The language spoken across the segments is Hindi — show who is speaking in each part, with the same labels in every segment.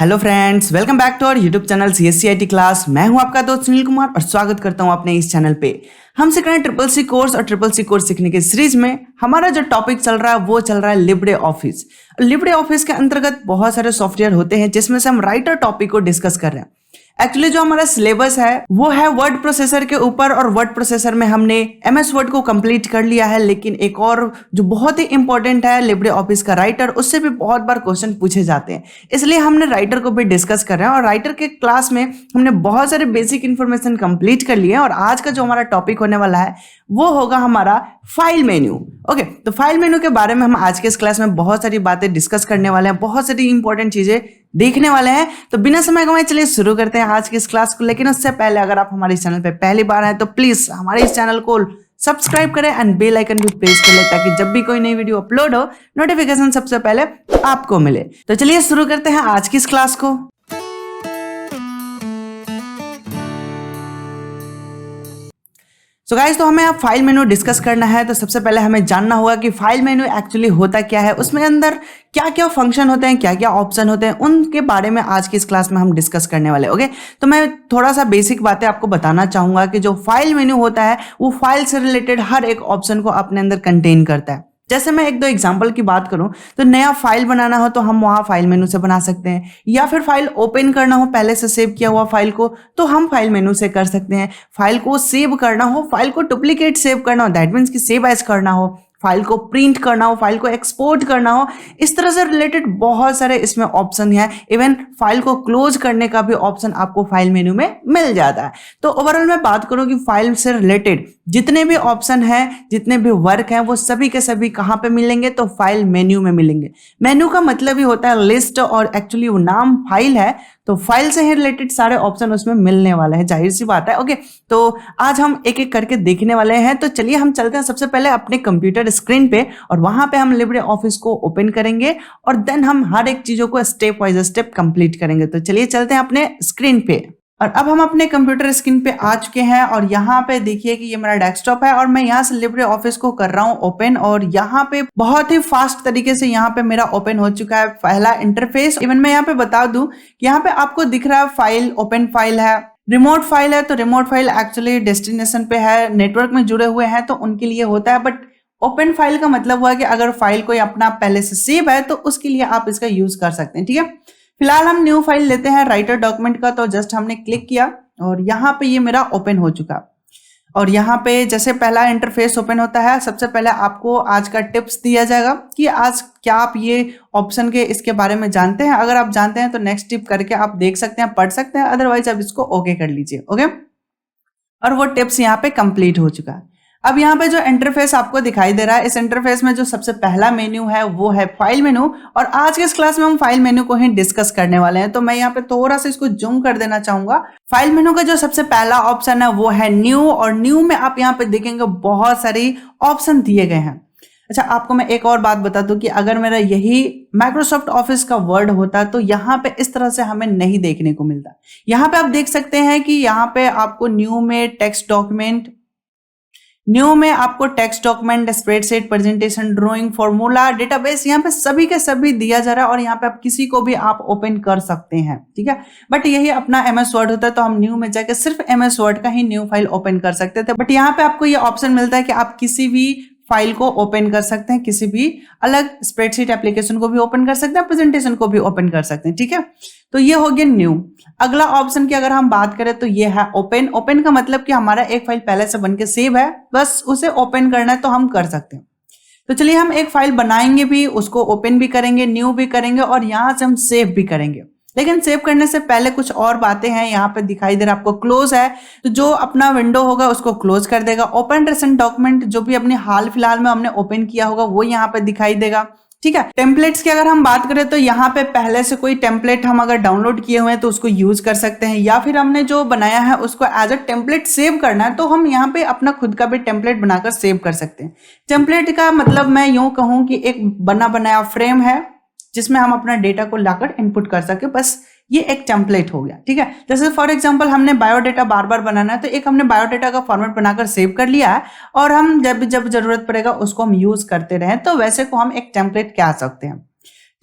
Speaker 1: Hello friends, welcome back to our YouTube channel CSCIT class. मैं हूं आपका दोस्त सुनील कुमार और स्वागत करता हूं अपने इस चैनल पे। हम सीख रहे हैं ट्रिपल सी कोर्स और ट्रिपल सी कोर्स सीखने के सीरीज में हमारा जो टॉपिक चल रहा है वो चल रहा है लिब्रे ऑफिस। लिब्रे ऑफिस के अंतर्गत बहुत सारे सॉफ्टवेयर होते हैं जिसमें से हम राइटर टॉपिक को डिस्कस कर रहे हैं। एक्चुअली जो हमारा सिलेबस है वो है वर्ड प्रोसेसर के ऊपर, और वर्ड प्रोसेसर में हमने MS वर्ड को कंप्लीट कर लिया है, लेकिन एक और जो बहुत ही इंपॉर्टेंट है लिब्रे ऑफिस का राइटर, उससे भी बहुत बार क्वेश्चन पूछे जाते हैं, इसलिए हमने राइटर को भी डिस्कस कर रहे हैं। और राइटर के क्लास में हमने बहुत सारे बेसिक इंफॉर्मेशन कंप्लीट कर लिए हैं, और आज का जो हमारा टॉपिक होने वाला है वो होगा हमारा फाइल मेन्यू। ओके, तो फाइल मेन्यू के बारे में हम आज के इस क्लास में बहुत सारी बातें डिस्कस करने वाले हैं, बहुत सारी इंपॉर्टेंट चीजें देखने वाले हैं। तो बिना समय गंवाए चलिए शुरू करते हैं आज की इस क्लास को। लेकिन उससे पहले अगर आप हमारे इस चैनल पे पहली बार आए तो प्लीज हमारे इस चैनल को सब्सक्राइब करें एंड बेल आइकन भी प्रेस कर ले, ताकि जब भी कोई नई वीडियो अपलोड हो नोटिफिकेशन सबसे पहले आपको मिले। तो चलिए शुरू करते हैं आज की इस क्लास को। सो गाइस, तो हमें अब फाइल मेनू डिस्कस करना है। तो सबसे पहले हमें जानना होगा कि फाइल मेनू एक्चुअली होता क्या है, उसमें अंदर क्या क्या फंक्शन होते हैं, क्या क्या ऑप्शन होते हैं, उनके बारे में आज की इस क्लास में हम डिस्कस करने वाले। ओके, तो मैं थोड़ा सा बेसिक बातें आपको बताना चाहूंगा कि जो फाइल मेनू होता है वो फाइल से रिलेटेड हर एक ऑप्शन को अपने अंदर कंटेन करता है। जैसे मैं एक दो एग्जांपल की बात करूं तो नया फाइल बनाना हो तो हम वहां फाइल मेनू से बना सकते हैं, या फिर फाइल ओपन करना हो पहले से सेव किया हुआ फाइल को तो हम फाइल मेनू से कर सकते हैं। फाइल को सेव करना हो, फाइल को डुप्लीकेट सेव करना हो, दैट मीन्स कि सेव एज करना हो, फाइल को प्रिंट करना हो, फाइल को एक्सपोर्ट करना हो, इस तरह से रिलेटेड बहुत सारे इसमें ऑप्शन है। इवन फाइल को क्लोज करने का भी ऑप्शन आपको फाइल मेनू में मिल जाता है। तो ओवरऑल मैं बात करूं कि फाइल से रिलेटेड जितने भी ऑप्शन हैं, जितने भी वर्क हैं, वो सभी के सभी कहां पे मिलेंगे तो फाइल मेन्यू में मिलेंगे। मेन्यू का मतलब ही होता है लिस्ट, और एक्चुअली वो नाम फाइल है, तो फाइल से ही रिलेटेड सारे ऑप्शन उसमें मिलने वाले हैं, जाहिर सी बात है। ओके, तो आज हम एक एक करके देखने वाले हैं। तो चलिए हम चलते हैं सबसे पहले अपने कंप्यूटर स्क्रीन पे, और वहां पे हम लिब्रे ऑफिस को ओपन करेंगे और देन हम हर एक चीजों को स्टेप वाइज स्टेप कंप्लीट करेंगे। तो चलिए चलते हैं अपने स्क्रीन पे। और अब हम अपने कंप्यूटर स्क्रीन पे आ चुके हैं, और यहाँ पे देखिए कि ये मेरा डेस्कटॉप है और मैं यहाँ से लिब्रे ऑफिस को कर रहा हूँ ओपन, और यहाँ पे बहुत ही फास्ट तरीके से यहाँ पे मेरा ओपन हो चुका है पहला इंटरफेस। इवन मैं यहाँ पे बता दूं कि यहाँ पे आपको दिख रहा है फाइल, ओपन फाइल है, रिमोट फाइल है। तो रिमोट फाइल एक्चुअली डेस्टिनेशन पे है, नेटवर्क में जुड़े हुए हैं तो उनके लिए होता है, बट ओपन फाइल का मतलब हुआ कि अगर फाइल कोई अपना पहले से सेव है तो उसके लिए आप इसका यूज कर सकते हैं। ठीक है, फिलहाल हम न्यू फाइल लेते हैं राइटर डॉक्यूमेंट का, तो जस्ट हमने क्लिक किया और यहाँ पे ये मेरा ओपन हो चुका। और यहाँ पे जैसे पहला इंटरफेस ओपन होता है, सबसे पहले आपको आज का टिप्स दिया जाएगा कि आज क्या आप ये ऑप्शन के इसके बारे में जानते हैं। अगर आप जानते हैं तो नेक्स्ट टिप करके आप देख सकते हैं, पढ़ सकते हैं, अदरवाइज आप इसको ओके कर लीजिए। ओके, और वो टिप्स यहाँ पे कंप्लीट हो चुका है। अब यहाँ पे जो इंटरफेस आपको दिखाई दे रहा है, इस इंटरफेस में जो सबसे पहला मेन्यू है वो है फाइल मेन्यू, और आज के इस क्लास में हम फाइल मेन्यू को ही डिस्कस करने वाले हैं। तो मैं यहाँ पे थोड़ा सा इसको जूम कर देना चाहूंगा। फाइल मेन्यू का जो सबसे पहला ऑप्शन है वो है न्यू, और न्यू में आप यहाँ पे देखेंगे बहुत सारी ऑप्शन दिए गए हैं। अच्छा, आपको मैं एक और बात बता दूं कि अगर मेरा यही माइक्रोसॉफ्ट ऑफिस का वर्ड होता तो यहाँ पे इस तरह से हमें नहीं देखने को मिलता। यहाँ पे आप देख सकते हैं कि यहाँ पे आपको न्यू में टेक्स्ट डॉक्यूमेंट, न्यू में आपको text document, spreadsheet, presentation, drawing, formula, database, यहाँ पे सभी के सभी दिया जा रहा है, और यहाँ पे आप किसी को भी आप ओपन कर सकते हैं। ठीक है, बट यही अपना MS वर्ड होता है तो हम न्यू में जाके सिर्फ MS वर्ड का ही न्यू फाइल ओपन कर सकते थे, बट यहाँ पे आपको ये ऑप्शन मिलता है कि आप किसी भी फाइल को ओपन कर सकते हैं, किसी भी अलग स्प्रेडशीट एप्लीकेशन को भी ओपन कर सकते हैं, प्रेजेंटेशन को भी ओपन कर सकते हैं। ठीक है, तो ये हो गया न्यू। अगला ऑप्शन की अगर हम बात करें तो ये है ओपन। ओपन का मतलब कि हमारा एक फाइल पहले से बन के सेव है, बस उसे ओपन करना है तो हम कर सकते हैं। तो चलिए हम एक फाइल बनाएंगे भी, उसको ओपन भी करेंगे, न्यू भी करेंगे, और यहां से हम सेव भी करेंगे। लेकिन सेव करने से पहले कुछ और बातें हैं। यहाँ पे दिखाई दे रहा है आपको क्लोज है, तो जो अपना विंडो होगा उसको क्लोज कर देगा। ओपन रिसेंट डॉक्यूमेंट, जो भी अपने हाल फिलहाल में हमने ओपन किया होगा वो यहाँ पे दिखाई देगा। ठीक है, टेम्पलेट्स की अगर हम बात करें तो यहाँ पे पहले से कोई टेम्पलेट हम अगर डाउनलोड किए हुए हैं तो उसको यूज कर सकते हैं, या फिर हमने जो बनाया है उसको एज अ टेम्पलेट सेव करना है तो हम यहाँ पे अपना खुद का भी टेम्पलेट बनाकर सेव कर सकते हैं। टेम्पलेट का मतलब मैं यूं कहूं कि एक बना बनाया फ्रेम है जिसमें हम अपना डेटा को लाकर इनपुट कर सके, बस ये एक टेम्पलेट हो गया। ठीक है, जैसे फॉर एग्जांपल हमने बायोडेटा बार बार बनाना है तो एक हमने बायोडेटा का फॉर्मेट बनाकर सेव कर लिया है, और हम जब जब जरूरत पड़ेगा उसको हम यूज करते रहें, तो वैसे को हम एक टेम्पलेट कह सकते हैं।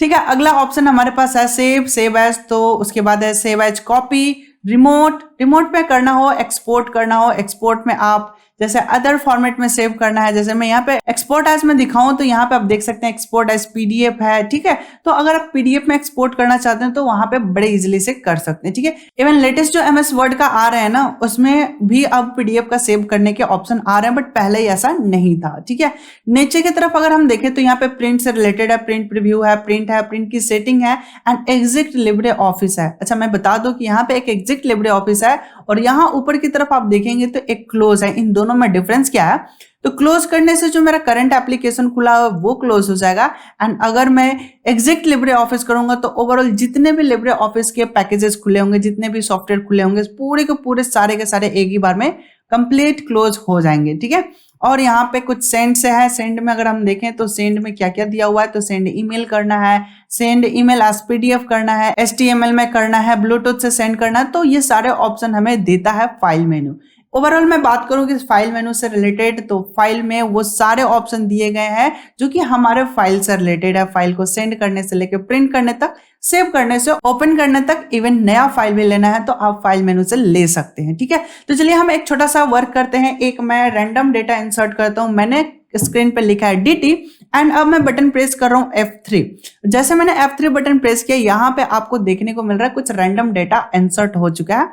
Speaker 1: ठीक है, अगला ऑप्शन हमारे पास है सेव एज, तो उसके बाद है सेव एज कॉपी, रिमोट पे करना हो, एक्सपोर्ट करना हो, एक्सपोर्ट में आप जैसे अदर फॉर्मेट में सेव करना है, जैसे मैं यहाँ पे एक्सपोर्ट एज में दिखाऊं तो यहाँ पे आप देख सकते हैं एक्सपोर्ट एज पीडीएफ है। ठीक है, तो अगर आप पीडीएफ में एक्सपोर्ट करना चाहते हैं तो वहां पे बड़े इजीली से कर सकते हैं। ठीक है, इवन लेटेस्ट जो एमएस वर्ड का आ रहे हैं ना, उसमें भी अब पीडीएफ का सेव करने के ऑप्शन आ रहे हैं, बट पहले ही ऐसा नहीं था। ठीक है, नीचे की तरफ अगर हम देखें तो यहाँ पे प्रिंट से रिलेटेड है, प्रिंट प्रीव्यू है, प्रिंट की सेटिंग है एंड एग्जिट लिब्रे ऑफिस है। अच्छा, मैं बता दूं कि यहाँ पे एक एग्जिट लिब्रे ऑफिस है और यहाँ ऊपर की तरफ आप देखेंगे तो एक क्लोज है। इन दोनों में डिफरेंस क्या है? तो क्लोज करने से जो मेरा करंट एप्लीकेशन खुला है वो क्लोज हो जाएगा, एंड अगर मैं एग्जिट लिब्रे ऑफिस करूंगा तो ओवरऑल जितने भी लिब्रे ऑफिस के पैकेजेस खुले होंगे, जितने भी सॉफ्टवेयर खुले होंगे, पूरे के पूरे सारे के सारे एक ही बार में कंप्लीट क्लोज हो जाएंगे। ठीक है, और यहाँ पे कुछ सेंड से है। सेंड में अगर हम देखें तो सेंड में क्या क्या दिया हुआ है, तो सेंड ईमेल करना है, सेंड ईमेल एज पीडीएफ करना है, HTML में करना है, ब्लूटूथ से सेंड करना है, तो ये सारे ऑप्शन हमें देता है फाइल मेनू। ओवरऑल मैं बात करूं कि फाइल मेनू से रिलेटेड, तो फाइल में वो सारे ऑप्शन दिए गए हैं जो कि हमारे फाइल से रिलेटेड है। फाइल को सेंड करने से लेकर प्रिंट करने तक, सेव करने से ओपन करने तक, इवन नया फाइल भी लेना है तो आप फाइल मेनू से ले सकते हैं। ठीक है, तो चलिए हम एक छोटा सा वर्क करते हैं। एक मैं रैंडम डेटा इंसर्ट करता हूं, मैंने स्क्रीन पर लिखा है DT एंड अब मैं बटन प्रेस कर रहा हूं F3। जैसे मैंने F3 बटन प्रेस किया, यहाँ पे आपको देखने को मिल रहा है कुछ रैंडम डेटा इंसर्ट हो चुका है।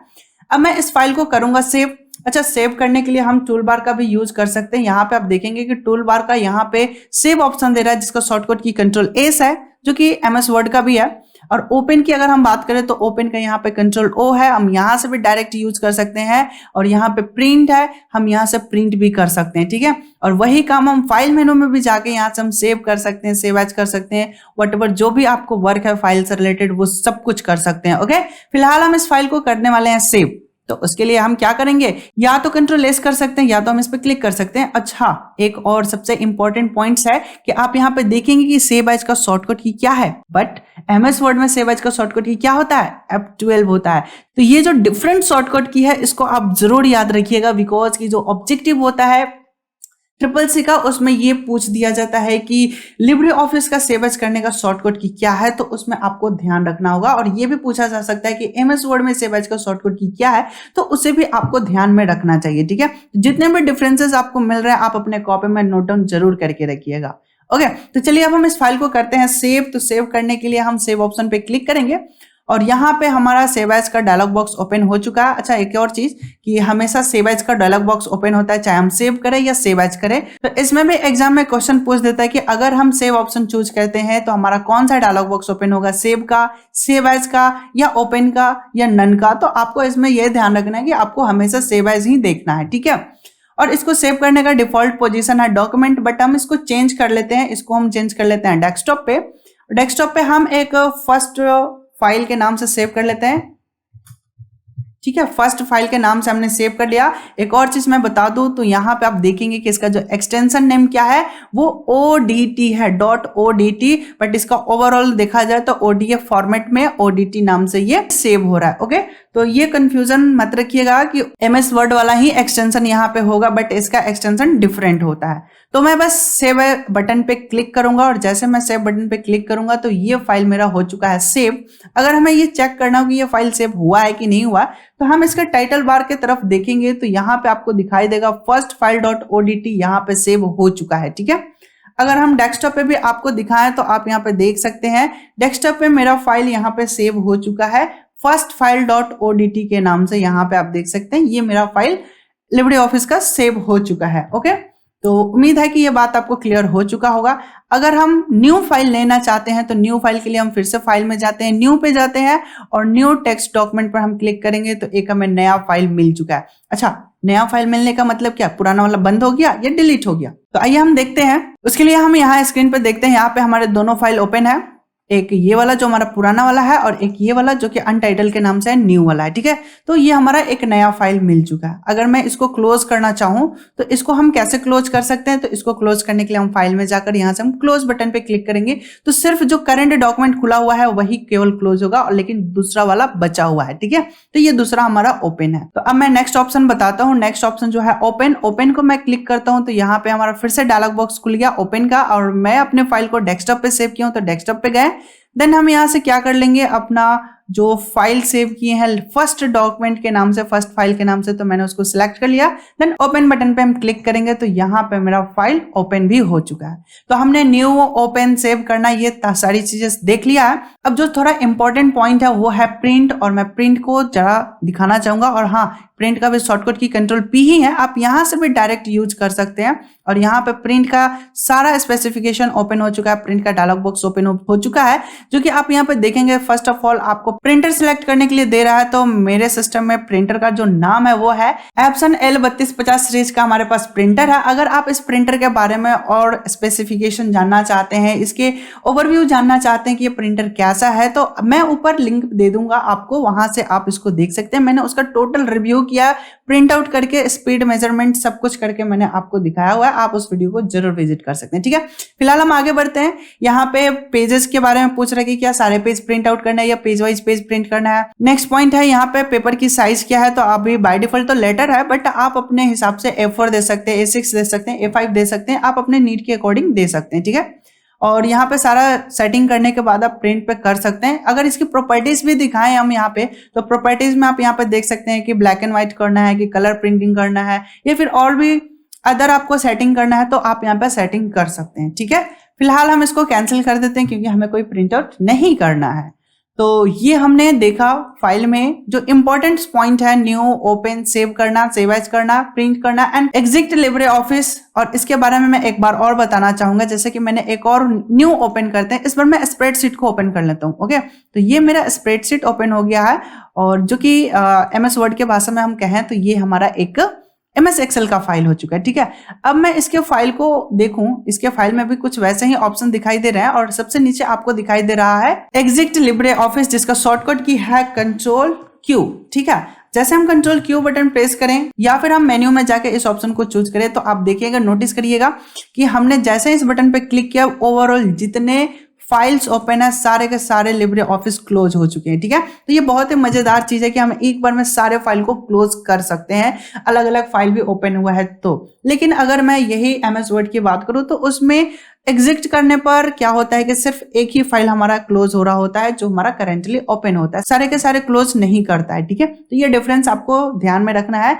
Speaker 1: अब मैं इस फाइल को करूंगा सेव। अच्छा, सेव करने के लिए हम टूल बार का भी यूज कर सकते हैं। यहाँ पे आप देखेंगे कि टूल बार का यहाँ पे सेव ऑप्शन दे रहा है, जिसका शॉर्टकट की कंट्रोल S है, जो कि MS वर्ड का भी है। और ओपन की अगर हम बात करें तो ओपन का यहाँ पे कंट्रोल O है, हम यहाँ से भी डायरेक्ट यूज कर सकते हैं। और यहाँ पे प्रिंट है, हम यहाँ से प्रिंट भी कर सकते हैं। ठीक है, और वही काम हम फाइल मेनू में भी जाके यहाँ से हम सेव कर सकते हैं, सेव एज कर सकते हैं, व्हाटएवर जो भी आपको वर्क है फाइल से रिलेटेड वो सब कुछ कर सकते हैं। ओके, फिलहाल हम इस फाइल को करने वाले हैं सेव। तो उसके लिए हम क्या करेंगे, या तो कंट्रोल S कर सकते हैं या तो हम इस पर क्लिक कर सकते हैं। अच्छा, एक और सबसे इंपॉर्टेंट पॉइंट्स है कि आप यहाँ पे देखेंगे कि सेव एज का शॉर्टकट की क्या है, बट MS वर्ड में सेव एज का शॉर्टकट की क्या होता है, F12 होता है। तो ये जो डिफरेंट शॉर्टकट की है इसको आप जरूर याद रखिएगा, बिकॉज की जो ऑब्जेक्टिव होता है CCC का, उसमें ये पूछ दिया जाता है कि लिब्रे ऑफिस का सेव एज करने का शॉर्टकट की क्या है, तो उसमें आपको ध्यान रखना होगा। और ये भी पूछा जा सकता है कि MS वर्ड में सेव एज का शॉर्टकट की क्या है, तो उसे भी आपको ध्यान में रखना चाहिए। ठीक है, जितने भी डिफरेंसेस आपको मिल रहे हैं आप अपने कॉपी में नोट डाउन जरूर करके रखिएगा। ओके, तो चलिए अब हम इस फाइल को करते हैं सेव। तो सेव करने के लिए हम सेव ऑप्शन पे क्लिक करेंगे और यहाँ पे हमारा सेव एज का डायलॉग बॉक्स ओपन हो चुका है। अच्छा, एक और चीज कि हमेशा सेव एज का डायलॉग बॉक्स ओपन होता है चाहे हम सेव करें या सेव एज करें। तो इसमें भी एग्जाम में क्वेश्चन पूछ देता है कि अगर हम सेव ऑप्शन चूज करते हैं तो हमारा कौन सा डायलॉग बॉक्स ओपन होगा, सेव का, सेव एज का, या ओपन का, या नन का। तो आपको इसमें यह ध्यान रखना है कि आपको हमेशा सेव एज ही देखना है। ठीक है, और इसको सेव करने का डिफॉल्ट पोजीशन है डॉक्यूमेंट, बट हम इसको चेंज कर लेते हैं। इसको हम चेंज कर लेते हैं डेस्कटॉप पे। डेस्कटॉप पे हम एक फर्स्ट फाइल के नाम से सेव कर लेते हैं। ठीक है, फर्स्ट फाइल के नाम से हमने सेव कर लिया। एक और चीज मैं बता दूं तो यहाँ पे आप देखेंगे कि इसका जो एक्सटेंशन नेम क्या है वो ODT है, .ODT, बट इसका ओवरऑल देखा जाए तो ODF फॉर्मेट में ODT नाम से ये सेव हो रहा है। ओके, तो ये कंफ्यूजन मत रखिएगा कि MS वर्ड वाला ही एक्सटेंशन यहाँ पे होगा, बट इसका एक्सटेंशन डिफरेंट होता है। तो मैं बस सेव बटन पे क्लिक करूंगा और जैसे मैं सेव बटन पे क्लिक करूंगा तो ये फाइल मेरा हो चुका है सेव। अगर हमें ये चेक करना हो कि ये फाइल सेव हुआ है कि नहीं हुआ, तो हम इसके टाइटल बार के तरफ देखेंगे तो यहाँ पे आपको दिखाई देगा फर्स्ट फाइल .odt यहाँ पे सेव हो चुका है। ठीक है, अगर हम डेस्कटॉप पे भी आपको दिखाएं तो आप यहाँ पे देख सकते हैं डेस्कटॉप पे मेरा फाइल यहाँ पे सेव हो चुका है फर्स्ट फाइल .odt के नाम से। यहाँ पे आप देख सकते हैं ये मेरा फाइल लिब्रे ऑफिस का सेव हो चुका है। ओके, तो उम्मीद है कि ये बात आपको क्लियर हो चुका होगा। अगर हम न्यू फाइल लेना चाहते हैं तो न्यू फाइल के लिए हम फिर से फाइल में जाते हैं, न्यू पे जाते हैं और न्यू टेक्स्ट डॉक्यूमेंट पर हम क्लिक करेंगे तो एक हमें नया फाइल मिल चुका है। अच्छा, नया फाइल मिलने का मतलब क्या, पुराना वाला बंद हो गया या डिलीट हो गया? तो आइए हम देखते हैं। उसके लिए हम यहाँ स्क्रीन पर देखते हैं, यहाँ पे हमारे दोनों फाइल ओपन है, एक ये वाला जो हमारा पुराना वाला है और एक ये वाला जो कि अनटाइटल के नाम से है, न्यू वाला है। ठीक है, तो ये हमारा एक नया फाइल मिल चुका है। अगर मैं इसको क्लोज करना चाहूं तो इसको हम कैसे क्लोज कर सकते हैं, तो इसको क्लोज करने के लिए हम फाइल में जाकर यहाँ से हम क्लोज बटन पे क्लिक करेंगे तो सिर्फ जो करंट डॉक्यूमेंट खुला हुआ है वही केवल क्लोज होगा, और लेकिन दूसरा वाला बचा हुआ है। ठीक है, तो ये दूसरा हमारा ओपन है। तो अब मैं नेक्स्ट ऑप्शन बताता हूँ। नेक्स्ट ऑप्शन जो है ओपन को मैं क्लिक करता हूँ तो यहाँ पे हमारा फिर से डायलॉग बॉक्स खुल गया ओपन का, और मैं अपने फाइल को डेस्कटॉप पे सेव किया हूँ तो डेस्कटॉप पे गए देन हम यहाँ से क्या कर लेंगे, अपना जो फाइल सेव किए हैं फर्स्ट डॉक्यूमेंट के नाम से, फर्स्ट फाइल के नाम से, तो मैंने उसको सिलेक्ट कर लिया। देन ओपन बटन पे हम क्लिक करेंगे तो यहाँ पे मेरा फाइल ओपन भी हो चुका है। तो हमने न्यू, ओपन, सेव करना, ये सारी चीजें देख लिया है। अब जो थोड़ा इंपॉर्टेंट पॉइंट है वो है प्रिंट, और मैं प्रिंट को जरा दिखाना चाहूंगा। और हाँ, प्रिंट का भी शॉर्टकट की कंट्रोल P ही है, आप यहाँ से भी डायरेक्ट यूज कर सकते हैं। और यहाँ पे प्रिंट का सारा स्पेसिफिकेशन ओपन हो चुका है, प्रिंट का डायलॉग बॉक्स ओपन हो चुका है, जो कि आप यहाँ पे देखेंगे। फर्स्ट ऑफ ऑल आपको प्रिंटर सिलेक्ट करने के लिए दे रहा है, तो मेरे सिस्टम में प्रिंटर का जो नाम है वो है एप्सन L3250 सीरीज का हमारे पास प्रिंटर है। अगर आप इस प्रिंटर के बारे में और स्पेसिफिकेशन जानना चाहते हैं, इसके ओवरव्यू जानना चाहते हैं कि ये प्रिंटर कैसा है, तो मैं ऊपर लिंक दे दूंगा आपको, वहां से आप इसको देख सकते हैं। मैंने उसका टोटल रिव्यू किया, प्रिंट आउट करके, स्पीड मेजरमेंट सब कुछ करके मैंने आपको दिखाया हुआ है। आप उस वीडियो को जरूर विजिट कर सकते हैं, ठीक है। फिलहाल हम आगे बढ़ते हैं। यहाँ पे पेजेस के बारे में पूछ रहे हैं कि क्या सारे पेज प्रिंट आउट करना है या पेज वाइज पेज प्रिंट करना है। नेक्स्ट पॉइंट है यहाँ पे पेपर की साइज क्या है, तो अभी बाय डिफॉल्ट तो लेटर है, बट आप अपने हिसाब से A4 दे सकते हैं, A6 दे सकते हैं, A5 दे सकते हैं, आप अपने नीड के अकॉर्डिंग दे सकते हैं, ठीक है। और यहाँ पे सारा सेटिंग करने के बाद आप प्रिंट पे कर सकते हैं। अगर इसकी प्रॉपर्टीज भी दिखाएं हम यहाँ पे, तो प्रॉपर्टीज में आप यहाँ पे देख सकते हैं कि ब्लैक एंड व्हाइट करना है, कि कलर प्रिंटिंग करना है, या फिर और भी अदर आपको सेटिंग करना है, तो आप यहाँ पे सेटिंग कर सकते हैं, ठीक है। फिलहाल हम इसको कैंसिल कर देते हैं क्योंकि हमें कोई प्रिंट आउट नहीं करना है। तो ये हमने देखा फाइल में जो इंपॉर्टेंट पॉइंट है, न्यू, ओपन, सेव करना, सेव एज करना, प्रिंट करना एंड एग्जिट लिब्रे ऑफिस। और इसके बारे में मैं एक बार और बताना चाहूंगा, जैसे कि मैंने एक और न्यू ओपन करते हैं, इस बार मैं स्प्रेडशीट को ओपन कर लेता हूं। ओके, तो ये मेरा स्प्रेडशीट ओपन हो गया है, और जो कि MS वर्ड के भाषा में हम कहें तो ये हमारा एक MS एक्सेल का फाइल हो चुका है, ठीक है। अब मैं इसके फाइल को देखूं, इसके फाइल में भी कुछ वैसे ही ऑप्शन दिखाई दे रहे हैं, और सबसे नीचे आपको दिखाई दे रहा है एग्जिट लिब्रे ऑफिस, जिसका शॉर्टकट की है Ctrl+Q, ठीक है। जैसे हम Ctrl+Q बटन प्रेस करें या फिर हम मेन्यू में जाके इस ऑप्शन को चूज करें, तो आप देखिएगा, नोटिस करिएगा कि हमने जैसे इस बटन पे क्लिक किया, ओवरऑल जितने फाइल्स ओपन है सारे के सारे लिब्रे ऑफिस क्लोज हो चुके हैं, ठीक है। तो ये बहुत ही मजेदार चीज है कि हम एक बार में सारे फाइल को क्लोज कर सकते हैं, अलग अलग फाइल भी ओपन हुआ है तो। लेकिन अगर मैं यही MS वर्ड की बात करूं तो उसमें एग्जिट करने पर क्या होता है कि सिर्फ एक ही फाइल हमारा क्लोज हो रहा होता है, जो हमारा करेंटली ओपन होता है, सारे के सारे क्लोज नहीं करता है, ठीक है। तो ये डिफरेंस आपको ध्यान में रखना है।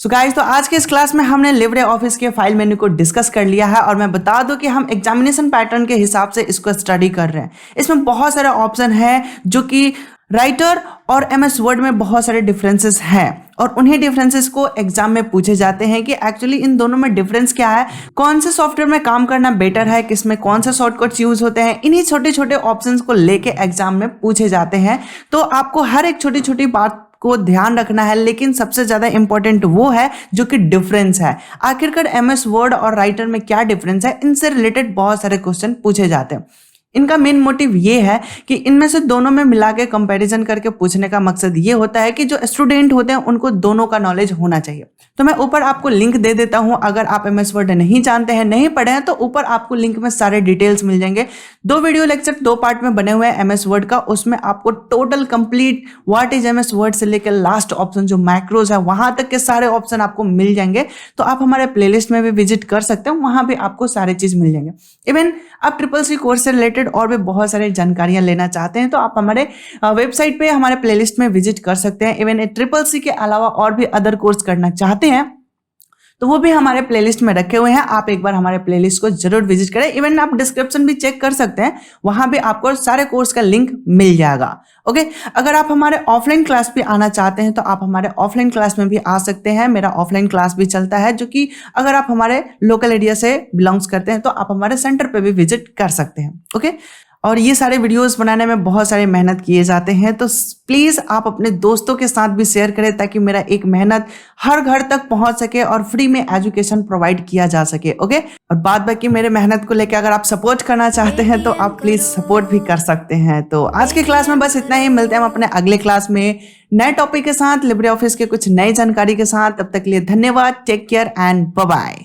Speaker 1: सो गाइस, तो आज के इस क्लास में हमने लिब्रे ऑफिस के फाइल मेन्यू को डिस्कस कर लिया है, और मैं बता दूं कि हम एग्जामिनेशन पैटर्न के हिसाब से इसको स्टडी कर रहे हैं। इसमें बहुत सारे ऑप्शन है जो कि राइटर और MS वर्ड में बहुत सारे डिफरेंसेस हैं, और उन्हीं डिफरेंसेस को एग्जाम में पूछे जाते हैं कि एक्चुअली इन दोनों में डिफरेंस क्या है, कौन से सॉफ्टवेयर में काम करना बेटर है, किसमें कौन से शॉर्टकट्स यूज होते हैं। इन्हीं छोटे छोटे ऑप्शंस को लेके एग्जाम में पूछे जाते हैं। तो आपको हर एक छोटी छोटी बात को ध्यान रखना है, लेकिन सबसे ज्यादा इंपॉर्टेंट वो है जो कि डिफरेंस है। आखिरकार MS वर्ड और राइटर में क्या डिफरेंस है, इनसे रिलेटेड बहुत सारे क्वेश्चन पूछे जाते हैं। इनका मेन मोटिव ये है कि इनमें से दोनों में मिला के कंपेरिजन करके पूछने का मकसद ये होता है कि जो स्टूडेंट होते हैं उनको दोनों का नॉलेज होना चाहिए। तो मैं ऊपर आपको लिंक दे देता हूं, अगर आप MS वर्ड नहीं जानते हैं, नहीं पढ़े हैं, तो ऊपर आपको लिंक में सारे डिटेल्स मिल जाएंगे। 2 वीडियो लेक्चर 2 पार्ट में बने हुए हैं MS वर्ड का, उसमें आपको total complete what is MS word से लेकर लास्ट ऑप्शन जो मैक्रोज है वहां तक के सारे ऑप्शन आपको मिल जाएंगे। तो आप हमारे प्लेलिस्ट में भी विजिट कर सकते हैं, वहां भी आपको सारे चीज मिल जाएंगे। इवन आप CCC कोर्स से रिलेटेड और भी बहुत सारी जानकारियां लेना चाहते हैं तो आप हमारे वेबसाइट पे हमारे प्लेलिस्ट में विजिट कर सकते हैं। इवन CCC के अलावा और भी अदर कोर्स करना चाहते हैं तो वो भी हमारे प्लेलिस्ट में रखे हुए हैं, आप एक बार हमारे प्लेलिस्ट को जरूर विजिट करें। इवन आप डिस्क्रिप्शन भी चेक कर सकते हैं, वहां भी आपको सारे कोर्स का लिंक मिल जाएगा। ओके, अगर आप हमारे ऑफलाइन क्लास भी आना चाहते हैं तो आप हमारे ऑफलाइन क्लास में भी आ सकते हैं। मेरा ऑफलाइन क्लास भी चलता है, जो कि अगर आप हमारे लोकल एरिया से बिलोंग्स करते हैं तो आप हमारे सेंटर पे भी विजिट कर सकते हैं। ओके, और ये सारे वीडियोस बनाने में बहुत सारी मेहनत किए जाते हैं, तो प्लीज आप अपने दोस्तों के साथ भी शेयर करें ताकि मेरा एक मेहनत हर घर तक पहुंच सके और फ्री में एजुकेशन प्रोवाइड किया जा सके। ओके, और बाद बाकी मेरे मेहनत को लेकर अगर आप सपोर्ट करना चाहते हैं तो आप प्लीज सपोर्ट भी कर सकते हैं। तो आज के क्लास में बस इतना ही, मिलते हैं हम अपने अगले क्लास में नए टॉपिक के साथ, लिब्रे ऑफिस के कुछ नई जानकारी के साथ। तब तक के लिए धन्यवाद, take care and bye bye.